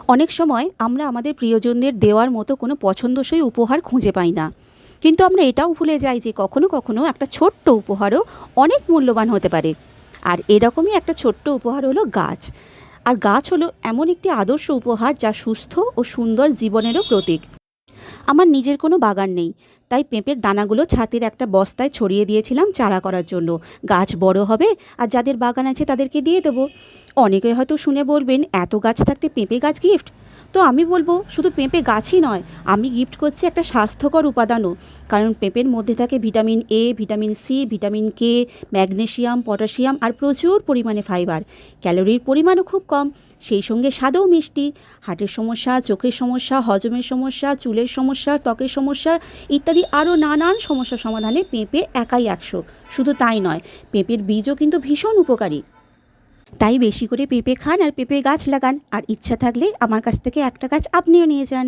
অনেক সময় আমরা আমাদের প্রিয়জনদের দেওয়ার মতো কোনো পছন্দসই উপহার খুঁজে পাই না, কিন্তু আমরা এটাও ভুলে যাই যে কখনো কখনো একটা ছোট্ট উপহারও অনেক মূল্যবান হতে পারে। আর এরকমই একটা ছোট্ট উপহার হলো গাছ। আর গাছ হলো এমন একটি আদর্শ উপহার যা সুস্থ ও সুন্দর জীবনেরও প্রতীক। আমার নিজের কোনো বাগান নেই, তাই পেঁপের দানাগুলো ছাতের একটা বস্তায় ছড়িয়ে দিয়েছিলাম চারা করার জন্য। গাছ বড় হবে আর যাদের বাগান আছে তাদেরকে দিয়ে দেবো। অনেকে হয়তো শুনে বলবেন, এত গাছ থাকতে পেঁপে গাছ গিফট? তো আমি বলবো, শুধু পেঁপে গাছই নয়, আমি গিফট করছি একটা স্বাস্থ্যকর উপাদানও। কারণ পেঁপের মধ্যে থাকে vitamin A, vitamin C, vitamin K, magnesium, potassium আর প্রচুর পরিমাণে ফাইবার। ক্যালোরির পরিমাণও খুব কম, সেই সঙ্গে স্বাদও মিষ্টি। হার্টের সমস্যা, চোখের সমস্যা, হজমের সমস্যা, চুলের সমস্যা, ত্বকের সমস্যা ইত্যাদি আরও নানান সমস্যা সমাধানে পেঁপে একাই 100। শুধু তাই নয়, পেঁপের বীজও কিন্তু ভীষণ উপকারী। তাই বেশি করে পেঁপে খান আর পেঁপে গাছ লাগান, আর ইচ্ছা থাকলে আমার কাছ থেকে একটা গাছ আপনিও নিয়ে যান।